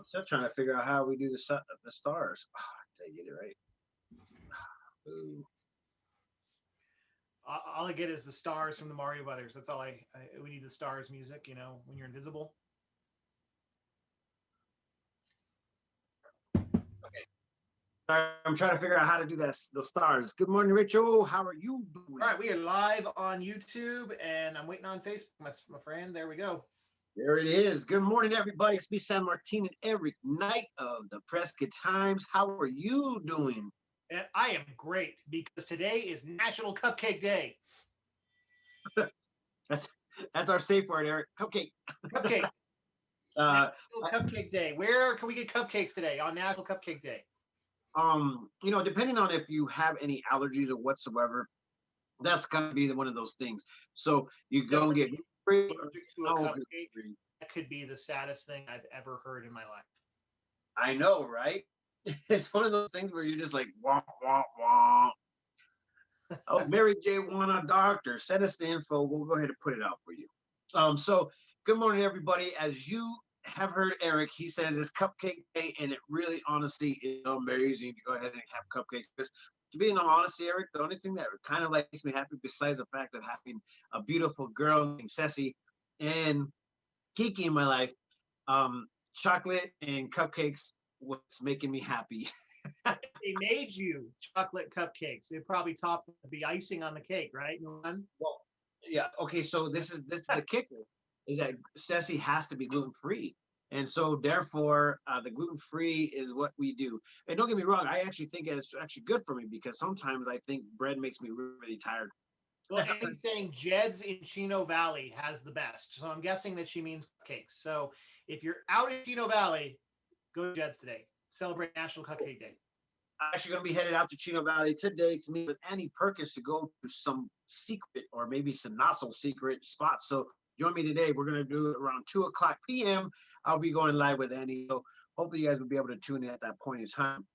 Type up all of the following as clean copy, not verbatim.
Still trying to figure out how we do the stars. Oh, did I get it right? Ooh. All I get is the stars from the Mario Brothers. That's all we need the stars music. When you're invisible. Okay. I'm trying to figure out how to do that. The stars. Good morning, Rachel. How are you All doing? right, we are live on YouTube, and I'm waiting on Facebook, my friend. There we go. There it is. Good morning, everybody. It's me, San Martin and Eric Knight of the Prescott Times. How are you doing? And I am great because today is National Cupcake Day. that's that's our safe word, Eric. Cupcake. Cupcake. uh, National Cupcake Day. Where can we get cupcakes today on National Cupcake Day? Depending on if you have any allergies or whatsoever, that's gonna be one of those things. So you go and get free or Allergic to a no cupcake. free. That could be the saddest thing I've ever heard in my life. I know, right? It's one of those things where you're just like wah wah wah. Oh, Mary J. want a doctor. Send us the info. We'll go ahead and put it out for you. So good morning, everybody. As you have heard Eric, he says it's Cupcake Day, and it really, honestly, is amazing to go ahead and have cupcakes. Because to be in all honesty, Eric, the only thing that kind of like makes me happy, besides the fact of having a beautiful girl named Ceci and Kiki in my life, chocolate and cupcakes was making me happy. They made you chocolate cupcakes. They probably topped the icing on the cake, right? Well, yeah. Okay. So this is the kicker, is that Ceci has to be gluten free, and so therefore the gluten free is what we do. And don't get me wrong, I actually think it's actually good for me because sometimes I think bread makes me really, really tired. Well, Annie's saying Jed's in Chino Valley has the best. So I'm guessing that she means cupcakes. So if you're out in Chino Valley, go to Jed's today. Celebrate National Cupcake Day. I'm actually going to be headed out to Chino Valley today to meet with Annie Perkins to go to some secret or maybe some not so secret spots. So join me today. We're going to do it around 2 o'clock p.m. I'll be going live with Annie. So hopefully you guys will be able to tune in at that point in time.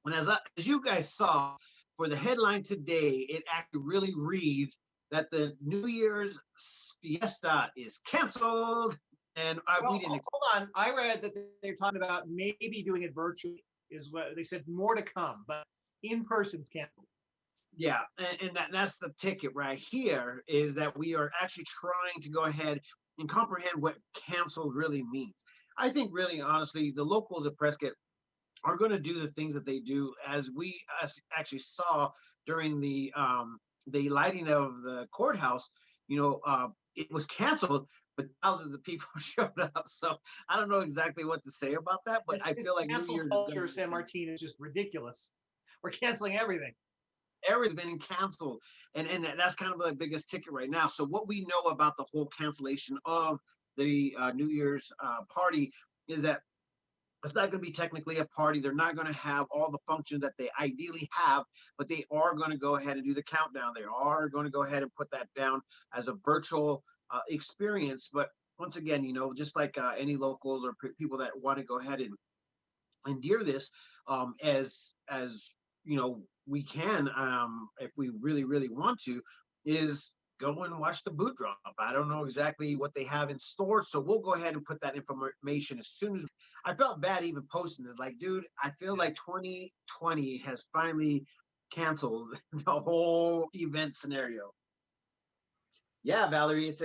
And as you guys saw for the headline today, it actually really reads that the New Year's fiesta is canceled. And we didn't. Hold on. I read that they're talking about maybe doing it virtually, is what they said, more to come, but in person's canceled. Yeah, and that's the ticket right here, is that we are actually trying to go ahead and comprehend what canceled really means. I think really honestly, the locals at Prescott are going to do the things that they do, as we actually saw during the lighting of the courthouse. It was canceled, but thousands of people showed up. So I don't know exactly what to say about that, but I feel like New cancel Year's culture, San Martin, is just ridiculous. We're canceling everything. Everything's been canceled, and that's kind of the biggest ticket right now. So what we know about the whole cancellation of the New Year's party is that it's not going to be technically a party. They're not going to have all the functions that they ideally have, but they are going to go ahead and do the countdown. They are going to go ahead and put that down as a virtual experience. But once again, just like any locals or people that want to go ahead and endear this, as we can, if we really, really want to, is go and watch the boot drop. I don't know exactly what they have in store, so we'll go ahead and put that information as soon as. I felt bad even posting this. Like, dude, I feel like 2020 has finally canceled the whole event scenario. Yeah, Valerie, it's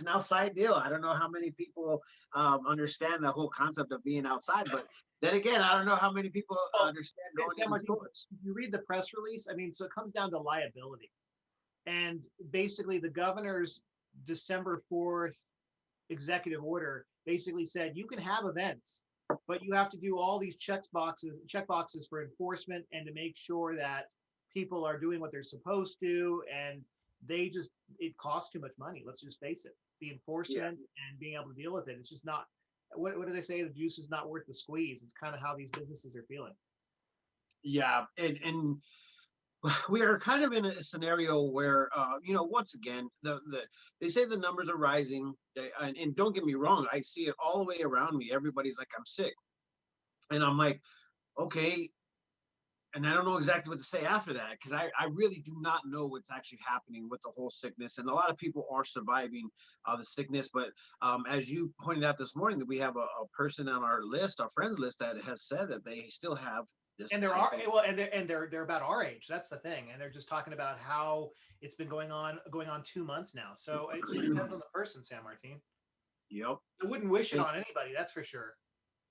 an outside deal. I don't know how many people understand the whole concept of being outside, but then again, I don't know how many people understand going into stores. If you read the press release, so it comes down to liability. And basically, the governor's December 4th executive order basically said you can have events, but you have to do all these check boxes for enforcement and to make sure that people are doing what they're supposed to. And it costs too much money. Let's just face it. The enforcement and being able to deal with it, it's just not. What do they say? The juice is not worth the squeeze. It's kind of how these businesses are feeling. Yeah, and we are kind of in a scenario where, once again, they say the numbers are rising, and don't get me wrong, I see it all the way around me. Everybody's like, I'm sick, and I'm like, okay, And I don't know exactly what to say after that because I really do not know what's actually happening with the whole sickness. And a lot of people are surviving the sickness. But as you pointed out this morning, that we have a person on our list, our friends list, that has said that they still have this And there type are of. well, and they're about our age. That's the thing, and they're just talking about how it's been going on 2 months now. So it just depends on the person, San Martin. Yep. I wouldn't wish it And on anybody, that's for sure.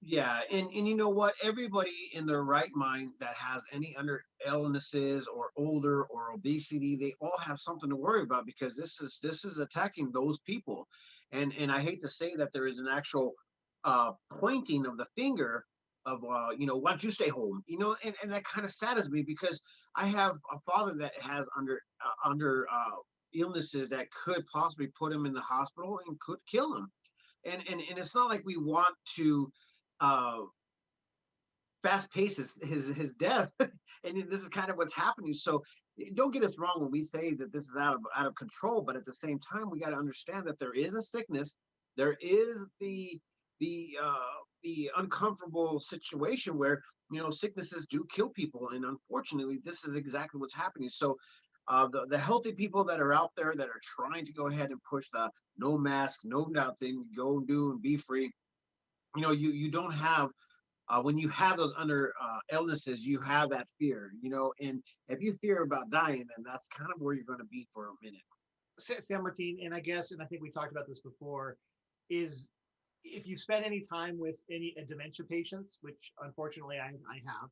yeah, and you know what? Everybody in their right mind that has any under illnesses or older or obesity, they all have something to worry about because this is attacking those people. And I hate to say that there is an actual pointing of the finger of why don't you stay home? And that kind of saddens me because I have a father that has under illnesses that could possibly put him in the hospital and could kill him. And it's not like we want to uh, fast pace his death, and this is kind of what's happening. So don't get us wrong when we say that this is out of control, but at the same time, we got to understand that there is a sickness, there is the uncomfortable situation where sicknesses do kill people, and unfortunately, this is exactly what's happening. So. The healthy people that are out there that are trying to go ahead and push the no mask, no nothing, go do and be free, you don't have when you have those under illnesses, you have that fear, and if you fear about dying, then that's kind of where you're going to be for a minute. San Martin, and I guess, and I think we talked about this before, is if you spend any time with any dementia patients, which unfortunately I have,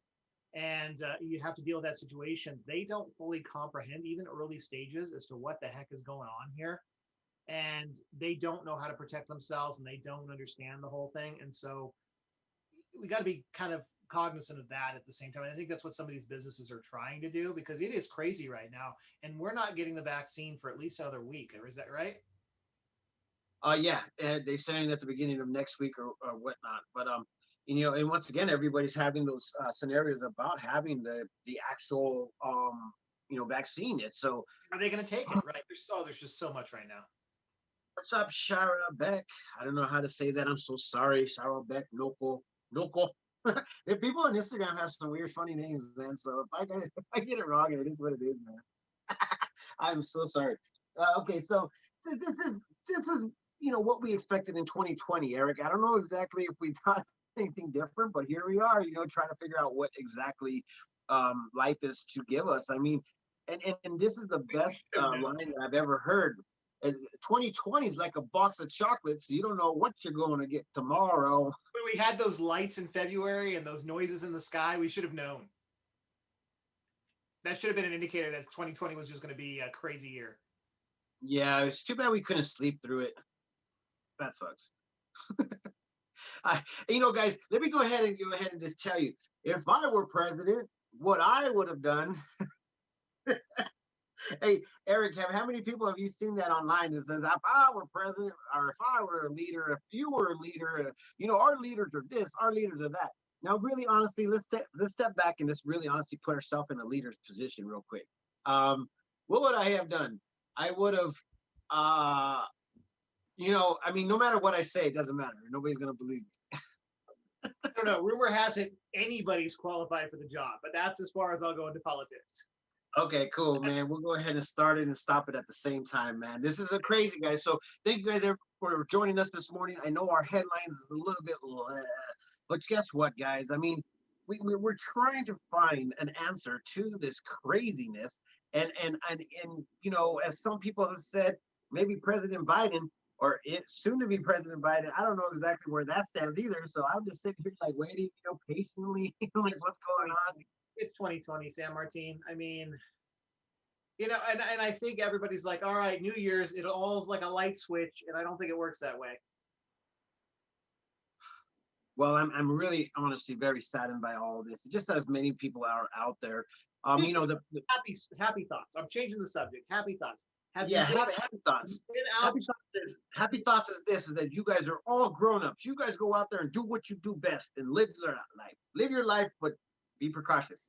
and you have to deal with that situation, they don't fully comprehend even early stages as to what the heck is going on here. And they don't know how to protect themselves and they don't understand the whole thing. And so we got to be kind of cognizant of that at the same time. And I think that's what some of these businesses are trying to do because it is crazy right now. And we're not getting the vaccine for at least another week. Is that right? Yeah, they're saying at the beginning of next week or whatnot, but and once again, everybody's having those scenarios about having the actual vaccine. It's so. Are they going to take it? Right. There's just so much right now. What's up, Shara Beck? I don't know how to say that. I'm so sorry, Shara Beck, Noko, Noko. If people on Instagram have some weird, funny names, man. So if I get it wrong, it is what it is, man. I'm so sorry. Okay, so this is what we expected in 2020, Eric. I don't know exactly if we thought anything different, but here we are, trying to figure out what exactly life is to give us. I mean, and this is the best line that I've ever heard. 2020 is like a box of chocolates. You don't know what you're going to get tomorrow. When we had those lights in February and those noises in the sky, we should have known. That should have been an indicator that 2020 was just going to be a crazy year. Yeah, it's too bad we couldn't sleep through it. That sucks. Guys, let me go ahead and just tell you, if I were president, what I would have done. Hey, Eric, how many people have you seen that online that says, if I were president, or if I were a leader, if you were a leader, our leaders are this, our leaders are that. Now, really honestly, let's step back and just really honestly put ourselves in a leader's position real quick. What would I have done? I would have, I mean, no matter what I say, it doesn't matter. Nobody's going to believe me. I don't know. Rumor has it anybody's qualified for the job, but that's as far as I'll go into politics. Okay, cool, man. We'll go ahead and start it and stop it at the same time, man. This is a crazy, guys. So thank you guys for joining us this morning. I know our headlines is a little bit, but guess what, guys? I mean, we're trying to find an answer to this craziness, and as some people have said, maybe President Biden or soon to be President Biden. I don't know exactly where that stands either. So I'm just sitting here like waiting, patiently, like what's going on. It's 2020, San Martin. I mean, and I think everybody's like, all right, New Year's, it all is like a light switch, and I don't think it works that way. Well, I'm really honestly very saddened by all of this. Just as many people are out there. Happy thoughts. I'm changing the subject. Happy thoughts. Happy thoughts. Happy thoughts is this: is that you guys are all grown ups. You guys go out there and do what you do best and live your life. Live your life, but be precautious.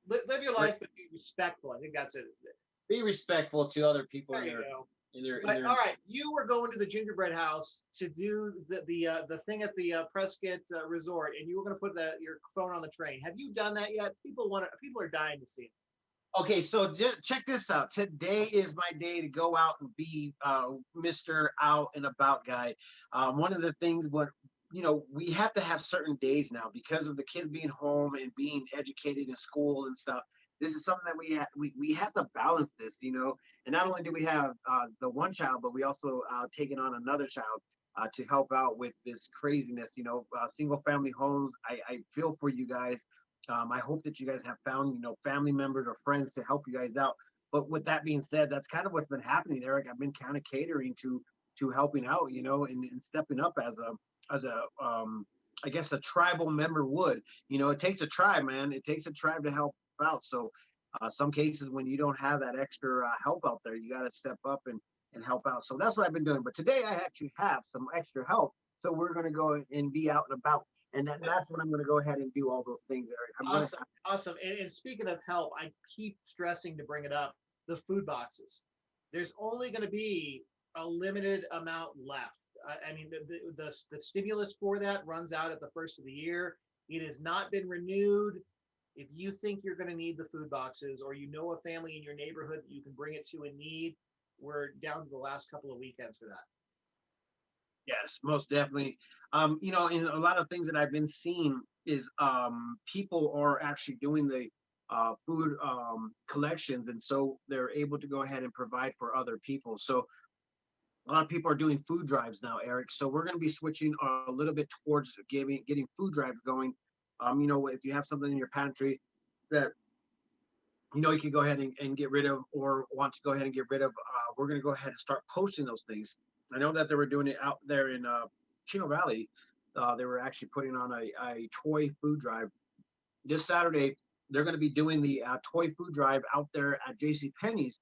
Live your life, but be respectful. I think that's it. Be respectful to other people. There you go. in But their all right, you were going to the gingerbread house to do the thing at the Prescott Resort, and you were going to put your phone on the train. Have you done that yet? People are dying to see it. Okay, so check this out. Today is my day to go out and be Mr. Out and About guy. One of the things, what we have to have certain days now because of the kids being home and being educated in school and stuff. This is something that we have to balance this, And not only do we have the one child, but we also taken on another child to help out with this craziness. Single family homes. I feel for you guys. I hope that you guys have found, family members or friends to help you guys out. But with that being said, that's kind of what's been happening, Eric. I've been kind of catering to helping out, and stepping up as a I guess a tribal member would. It takes a tribe, man. It takes a tribe to help out. So some cases when you don't have that extra help out there, you got to step up and help out. So that's what I've been doing. But today I actually have some extra help. So we're going to go and be out and about. And that's when I'm going to go ahead and do all those things, Eric. Awesome, awesome. And speaking of help, I keep stressing to bring it up. The food boxes. There's only going to be a limited amount left. I mean, the stimulus for that runs out at the first of the year. It has not been renewed. If you think you're going to need the food boxes, or you know a family in your neighborhood that you can bring it to in need, we're down to the last couple of weekends for that. Yes, most definitely. In a lot of things that I've been seeing is people are actually doing the food collections, and so they're able to go ahead and provide for other people. So a lot of people are doing food drives now, Eric. So we're going to be switching a little bit towards getting food drives going. If you have something in your pantry that you can go ahead and get rid of, or want to go ahead and get rid of, we're going to go ahead and start posting those things. I know that they were doing it out there in Chino Valley. They were actually putting on a toy food drive this Saturday. They're going to be doing the toy food drive out there at J.C. Penney's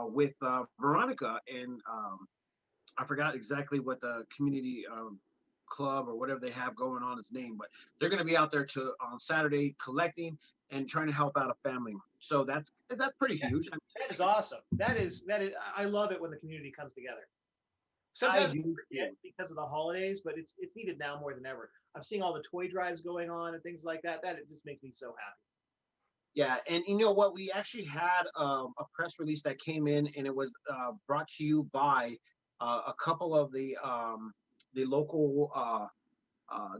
with Veronica, and I forgot exactly what the community club or whatever they have going on its name, but they're going to be out there on Saturday collecting and trying to help out a family. So that's pretty huge. That is awesome. That is. I love it when the community comes together. I Sometimes we do forget too. because of the holidays, but it's needed now more than ever. I'm seeing all the toy drives going on and things like that. That it just makes me so happy. Yeah, and you know what? We actually had a press release that came in, and it was brought to you by a couple of the local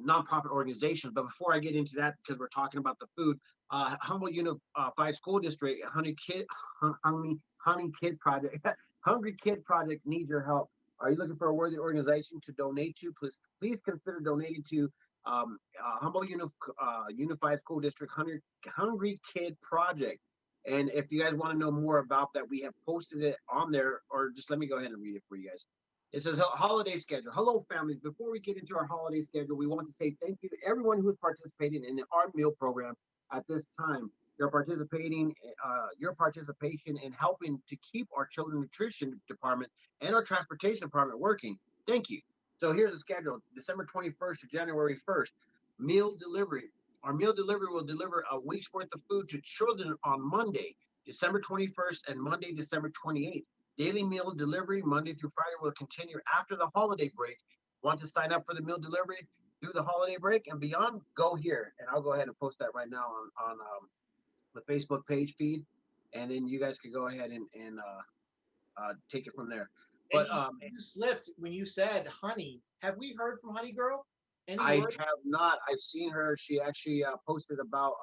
nonprofit organizations. But before I get into that, because we're talking about the food, Humboldt Unified School District, Hungry Kid Project, Hungry Kid Project needs your help. Are you looking for a worthy organization to donate to? Please consider donating to Humboldt Unified School District Hungry Kid Project. And if you guys want to know more about that, we have posted it on there, or just let me go ahead and read it for you guys. It says holiday schedule. Hello, families. Before we get into our holiday schedule, we want to say thank you to everyone who is participating in our meal program at this time. Your participation in helping to keep our children's nutrition department and our transportation department working. Thank you. So here's the schedule: December 21st to January 1st, meal delivery. Our meal delivery will deliver a week's worth of food to children on Monday, December 21st, and Monday, December 28th. Daily meal delivery Monday through Friday will continue after the holiday break. Want to sign up for the meal delivery through the holiday break and beyond? Go here, and I'll go ahead and post that right now on the Facebook page feed, and then you guys could go ahead and take it from there. But you slipped when you said Honey. Have we heard from Honey Girl? Any I word? have not. I've seen her. She actually posted about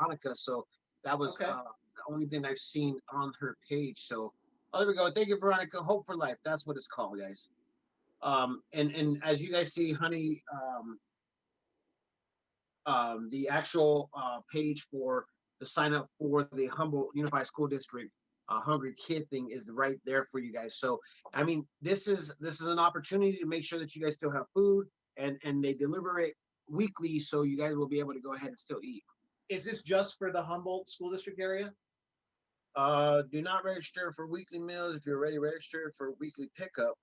Hanukkah, so that was Okay. the only thing I've seen on her page. So, oh, there we go. Thank you, Veronica. Hope for Life. That's what it's called, guys. And as you guys see, Honey, the actual page for the sign up for the Humboldt Unified School District Hungry Kid thing is right there for you guys. So, I mean, this is an opportunity to make sure that you guys still have food, and they deliver it weekly, so you guys will be able to go ahead and still eat. Is this just for the Humboldt School District area? Do not register for weekly meals if you're already registered for weekly pickup.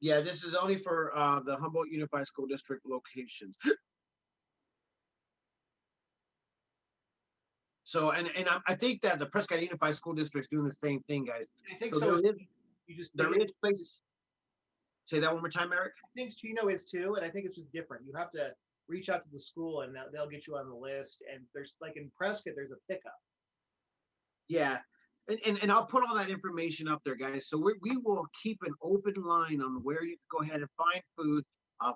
Yeah, this is only for the Humboldt Unified School District locations. So, I think that the Prescott Unified School District is doing the same thing, guys. I think So so. You just there is places. Say that one more time, Eric. I think Chino is too, and I think it's just different. You have to reach out to the school, and they'll get you on the list. And there's like in Prescott, there's a pickup. Yeah. And I'll put all that information up there, guys. So we will keep an open line on where you can go ahead and find food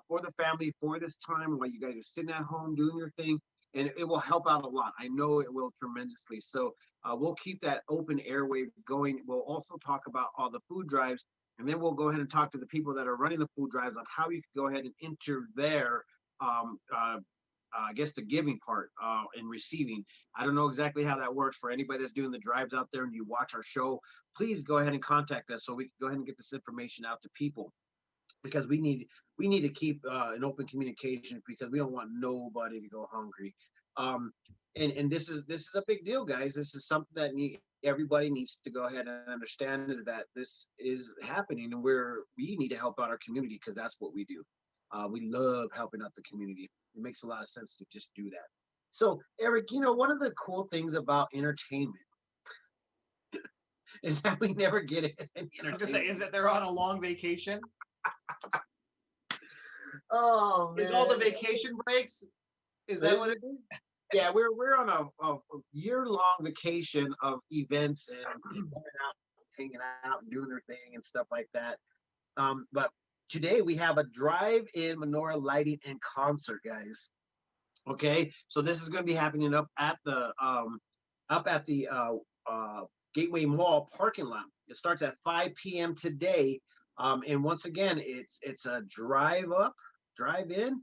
for the family for this time while you guys are sitting at home doing your thing. And it will help out a lot. I know it will tremendously. So we'll keep that open airway going. We'll also talk about all the food drives. And then we'll go ahead and talk to the people that are running the food drives on how you can go ahead and enter their um, uh, I guess the giving part and receiving. I don't know exactly how that works for anybody that's doing the drives out there and you watch our show. Please go ahead and contact us so we can go ahead and get this information out to people because we need to keep an open communication because we don't want nobody to go hungry. Um, and this is a big deal, guys. This is something that everybody needs to go ahead and understand is that this is happening and we need to help out our community because that's what we do. We love helping out the community. It makes a lot of sense to just do that. So, Eric, one of the cool things about entertainment is that we never get it in I was gonna say, entertainment. is that they're on a long vacation? Oh Is all the man. vacation breaks? Is that what it is? Yeah, we're on a year-long vacation of events and going out, hanging out, and doing their thing and stuff like that. But today we have a drive-in menorah lighting and concert, guys. Okay, so this is going to be happening up at the Gateway Mall parking lot. It starts at 5 p.m. today, and once again, it's a drive in.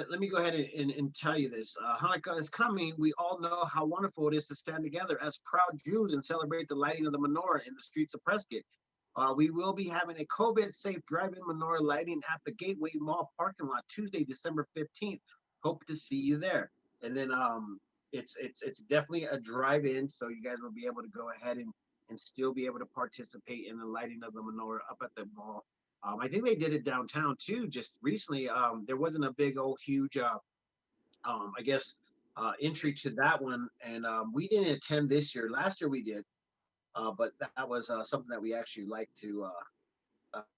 Let me go ahead and tell you this. Hanukkah is coming. We all know how wonderful it is to stand together as proud Jews and celebrate the lighting of the menorah in the streets of Prescott. We will be having a COVID-safe drive-in menorah lighting at the Gateway Mall parking lot Tuesday, December 15th. Hope to see you there. And then it's definitely a drive-in, so you guys will be able to go ahead and still be able to participate in the lighting of the menorah up at the mall. I think they did it downtown too, just recently. There wasn't a big old huge, I guess, entry to that one, and we didn't attend this year. Last year we did, but that was something that we actually like to.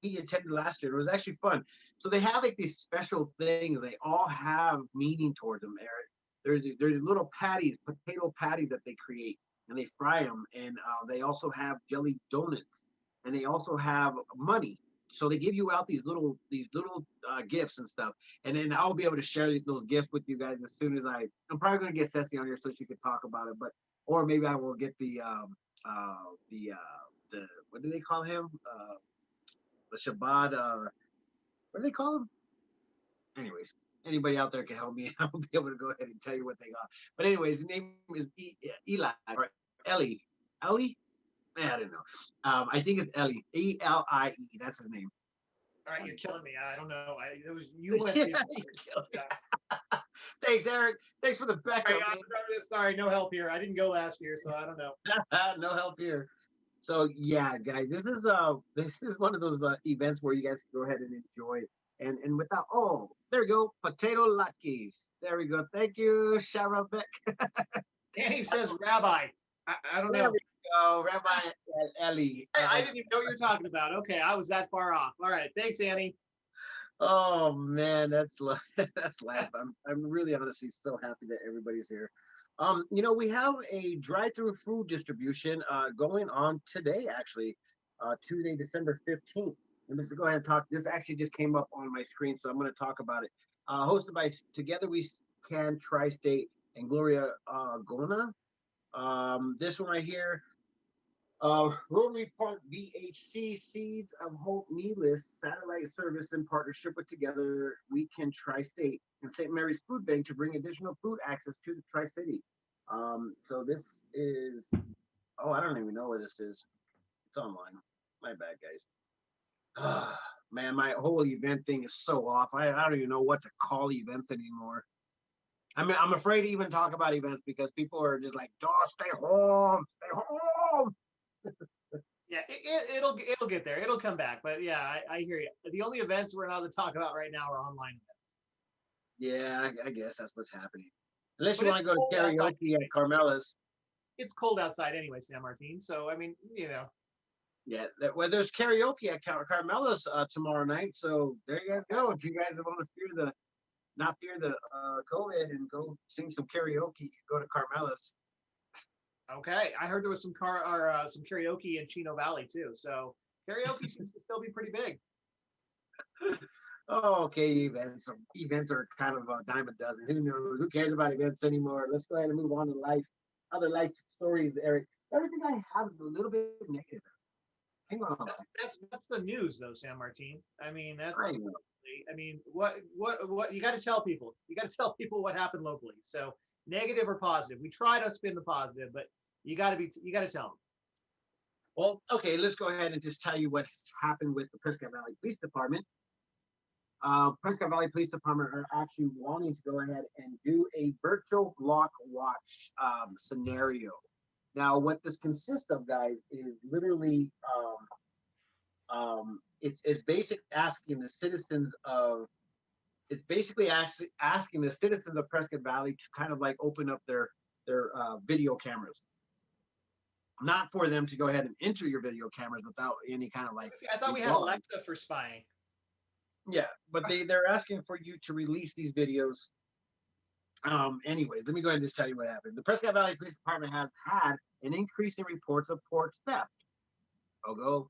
We attended last year. It was actually fun. So they have like these special things. They all have meaning towards them, Eric. There's little patties, potato patties that they create, and they fry them. And they also have jelly donuts, and they also have money. So they give you out these little gifts and stuff. And then I'll be able to share those gifts with you guys as soon as I'm probably going to get Ceci on here so she can talk about it. But or maybe I will get the what do they call him? The Shabbat. What do they call him? Anyways, anybody out there can help me. I'll be able to go ahead and tell you what they got. But anyways, his name is Eli or Ellie. Ellie? I don't know. I think it's Ellie. Elie. That's his name. All right, you're killing me. I don't know. It was you went. Yeah, The, yeah. Thanks, Eric. Thanks for the backup. sorry, no help here. I didn't go last year, so I don't know. No help here. So yeah, guys, this is one of those events where you guys can go ahead and enjoy. And without there we go, potato latkes. There we go. Thank you, Sharabek. Danny says Rabbi. I don't There know. we go, Rabbi Ellie. I didn't even know what you're talking about. Okay, I was that far off. All right, thanks, Annie. Oh man, that's laugh. I'm really honestly so happy that everybody's here. We have a drive-through food distribution going on today, actually, Tuesday, December 15th. And let's go ahead and talk. This actually just came up on my screen, so I'm going to talk about it. Hosted by Together We Can Tri-State and Gloria Gona. This one right here, Rotary Park BHC Seeds of Hope Needless Satellite Service in partnership with Together We Can Tri-State and St. Mary's Food Bank to bring additional food access to the Tri-City. So this is, I don't even know where this is. It's online. My bad, guys. Man, my whole event thing is so off. I don't even know what to call events anymore. I mean, I'm afraid to even talk about events because people are just like, "Oh, stay home, stay home." Yeah, it'll get there. It'll come back. But yeah, I hear you. The only events we're allowed to talk about right now are online events. Yeah, I guess that's what's happening. Unless But you want to go to karaoke at Carmela's. it's cold outside anyway, San Martin. So I mean, Yeah, well, there's karaoke at Carmela's tomorrow night. So there you guys go. If you guys want to not fear the COVID and go sing some karaoke, you can go to Carmela's. okay. I heard there was some karaoke in Chino Valley too. So karaoke seems to still be pretty big. Oh, okay, events. Events are kind of a dime a dozen. Who knows? Who cares about events anymore? Let's go ahead and move on to life. Other life stories, Eric. Everything I have is a little bit negative. Hang on. That's the news though, San Martin. I mean, that's I know. I mean, what you got to tell people. You got to tell people what happened locally. So negative or positive. We try to spin the positive, but you got to tell them. Well, okay, let's go ahead and just tell you what has happened with the Prescott Valley Police Department. Prescott Valley Police Department are actually wanting to go ahead and do a virtual block watch scenario. Now, what this consists of, guys, is literally it's basically asking the citizens of it's basically asking the citizens of Prescott Valley to kind of like open up their video cameras, not for them to go ahead and enter your video cameras without any kind of like. I thought we had Alexa for spying. Yeah, but they're asking for you to release these videos. Anyways, let me go ahead and just tell you what happened. The Prescott Valley Police Department has had an increase in reports of porch theft, auto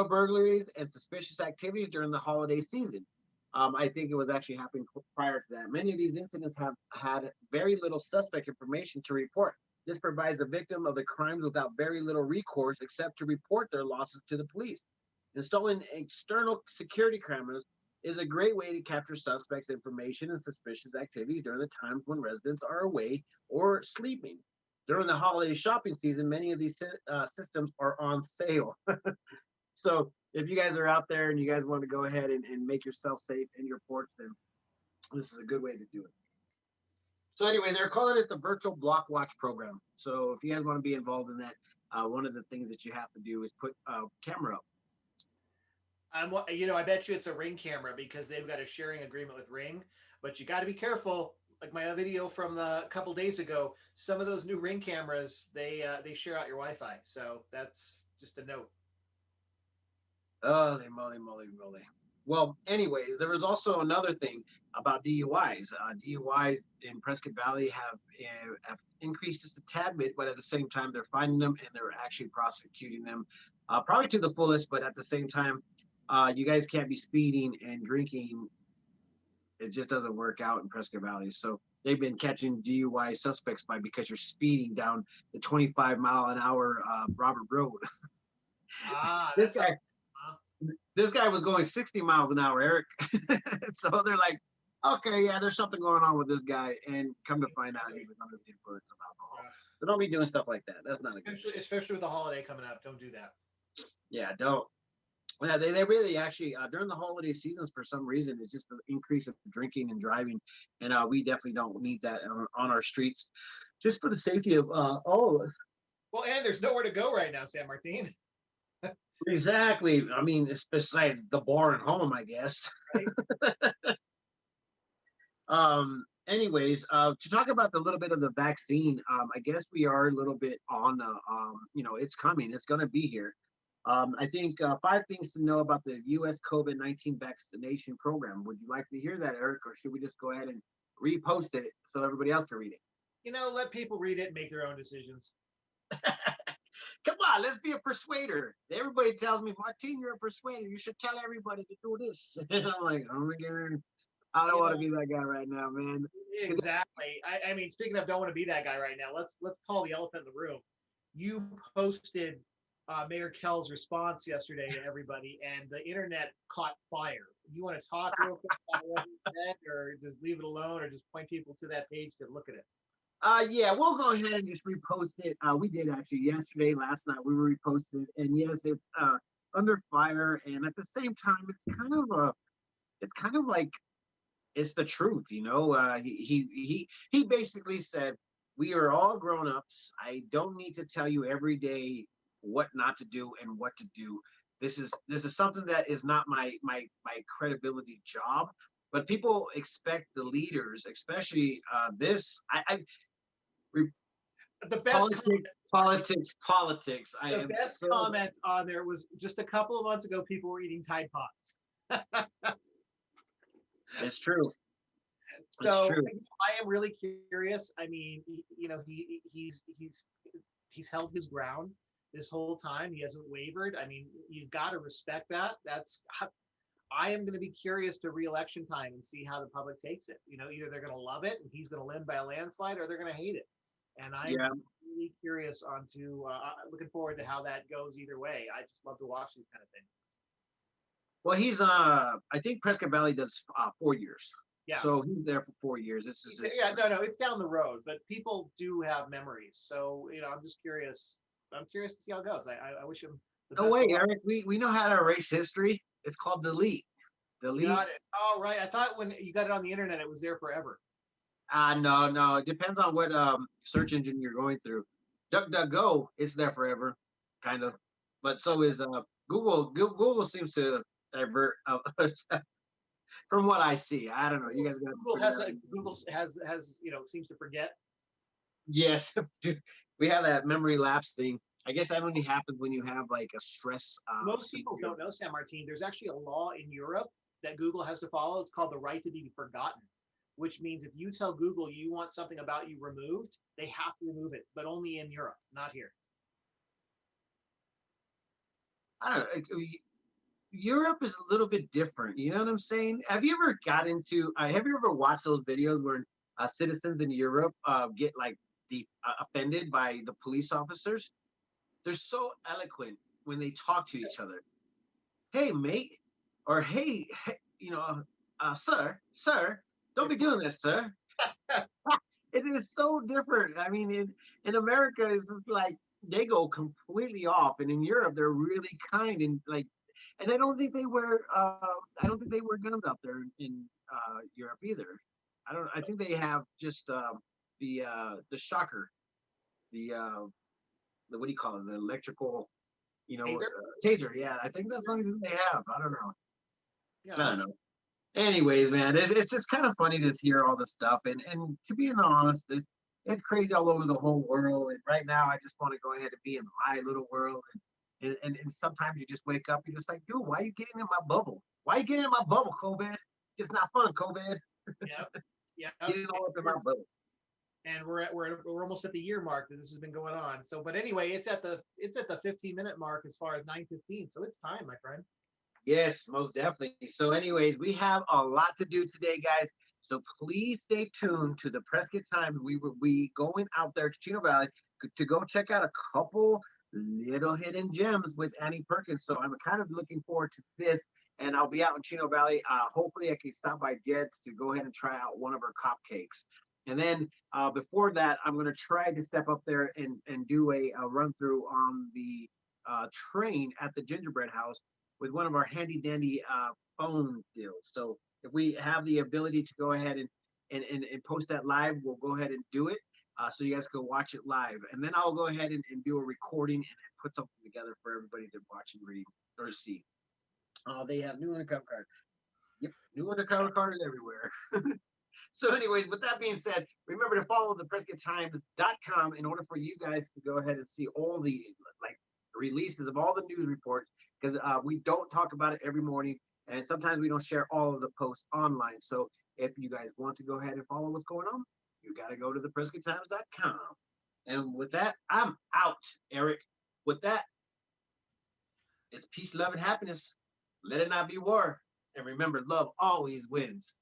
burglaries, and suspicious activities during the holiday season. I think it was actually happening prior to that. Many of these incidents have had very little suspect information to report. This provides the victim of the crimes without very little recourse except to report their losses to the police. Installing external security cameras is a great way to capture suspects' information and suspicious activity during the times when residents are away or sleeping. During the holiday shopping season, many of these systems are on sale. So if you guys are out there and you guys want to go ahead and make yourself safe in your porch, then this is a good way to do it. So anyway, they're calling it the virtual block watch program. So if you guys want to be involved in that, one of the things that you have to do is put a camera up. I bet you it's a Ring camera because they've got a sharing agreement with Ring, but you got to be careful. Like my video from a couple days ago, some of those new Ring cameras, they share out your Wi-Fi. So that's just a note. Holy moly, moly, moly. Well, anyways, there was also another thing about DUIs. DUIs in Prescott Valley have increased just a tad bit, but at the same time, they're finding them and they're actually prosecuting them, probably to the fullest. But at the same time, you guys can't be speeding and drinking. It just doesn't work out in Prescott Valley. So they've been catching DUI suspects because you're speeding down the 25-mile-an-hour Robert Road. This guy was going 60 miles an hour, Eric. So they're like, okay, yeah, there's something going on with this guy. And come to find out, he was under the influence of alcohol. So don't be doing stuff like that. That's not a good thing. Especially with the holiday coming up. Don't do that. Yeah, don't. Yeah, they really actually, during the holiday seasons, for some reason, it's just an increase of drinking and driving. And we definitely don't need that on our streets, just for the safety of all of us. Well, and there's nowhere to go right now, San Martin. Exactly. I mean, it's besides the bar and home, I guess. Right? Anyways, to talk about the little bit of the vaccine, I guess we are a little bit on, it's coming. It's going to be here. I think 5 things to know about the U.S. COVID-19 vaccination program. Would you like to hear that, Eric, or should we just go ahead and repost it so everybody else can read it? Let people read it and make their own decisions. Come on, let's be a persuader. Everybody tells me, Martin, you're a persuader. You should tell everybody to do this. And I'm like, oh my God, I don't want to be that guy right now, man. Exactly. I mean, speaking of don't want to be that guy right now, let's call the elephant in the room. You posted Mayor Kell's response yesterday to everybody, and the internet caught fire. You want to talk real quick about what he said, or just leave it alone, or just point people to that page to look at it? Yeah, we'll go ahead and just repost it. We did actually yesterday, last night we reposted, and yes, it's under fire, and at the same time, it's kind of like it's the truth, He basically said, "We are all grown-ups. I don't need to tell you every day what not to do and what to do. This is something that is not my credibility job." But people expect the leaders, especially this. The best Politics, politics, politics. I the am best so. comment on there was just a couple of months ago. People were eating Tide Pods. It's true. It's So true. I am really curious. I mean, he's held his ground this whole time. He hasn't wavered. I mean, you've got to respect that. I am going to be curious to re-election time and see how the public takes it. Either they're going to love it and he's going to win by a landslide, or they're going to hate it. And I'm Yeah. just really curious looking forward to how that goes either way. I just love to watch these kind of things. Well, he's I think Prescott Valley does 4 years. Yeah. So he's there for 4 years. This is his. Yeah, no, it's down the road, but people do have memories. So, I'm just curious. I'm curious to see how it goes. I wish him the No best way, of luck. Eric. We know how to erase history. It's called delete. Delete. Got it. Oh, right. I thought when you got it on the internet, it was there forever. No. It depends on what search engine you're going through. DuckDuckGo, it's there forever, kind of. But so is Google. Google seems to divert from what I see. I don't know. You guys got Google has seems to forget. Yes, we have that memory lapse thing. I guess that only happens when you have like a stress. Most people don't know, San Martin. There's actually a law in Europe that Google has to follow. It's called the right to be forgotten, which means if you tell Google you want something about you removed, they have to remove it, but only in Europe, not here. I don't know. Europe is a little bit different. You know what I'm saying? Have you ever got into? Have you ever watched those videos where citizens in Europe get like offended by the police officers? They're so eloquent when they talk to each other. Hey, mate, or hey, sir, don't be doing this, sir. It is so different. I mean, in America, it's just like they go completely off, and in Europe, they're really kind and like. And I don't think they wear. I don't think they wear guns out there in Europe either. I don't. I think they have just the shocker, the what do you call it? The electrical, Taser? taser. Yeah, I think that's something they have. I don't know. Yeah, I don't know. Anyways, man, it's kind of funny to hear all this stuff, and to be honest, it's crazy all over the whole world. And right now, I just want to go ahead and be in my little world. And sometimes you just wake up, you're just like, dude, why are you getting in my bubble? Why are you getting in my bubble, COVID? It's not fun, COVID. Yeah. Getting all up in my bubble. And we're almost at the year mark that this has been going on. So, but anyway, it's at the 15-minute mark as far as 9:15. So it's time, my friend. Yes, most definitely. So, anyways, we have a lot to do today, guys. So please stay tuned to the Prescott Times. We will be going out there to Chino Valley to go check out a couple little hidden gems with Annie Perkins. So I'm kind of looking forward to this. And I'll be out in Chino Valley. Hopefully I can stop by Jed's to go ahead and try out one of her cupcakes. And then before that, I'm going to try to step up there and do a run through on the train at the gingerbread house with one of our handy dandy phone deals. So if we have the ability to go ahead and post that live, we'll go ahead and do it. So you guys can watch it live. And then I'll go ahead and do a recording and then put something together for everybody to watch and read or see. They have new undercover cards. Yep, new undercover cards everywhere. So anyways, with that being said, remember to follow the PrescottTimes.com in order for you guys to go ahead and see all the releases of all the news reports, because we don't talk about it every morning, and sometimes we don't share all of the posts online. So if you guys want to go ahead and follow what's going on, you got to go to the PrescottTimes.com. And with that, I'm out, Eric. With that, it's peace, love, and happiness. Let it not be war. And remember, love always wins.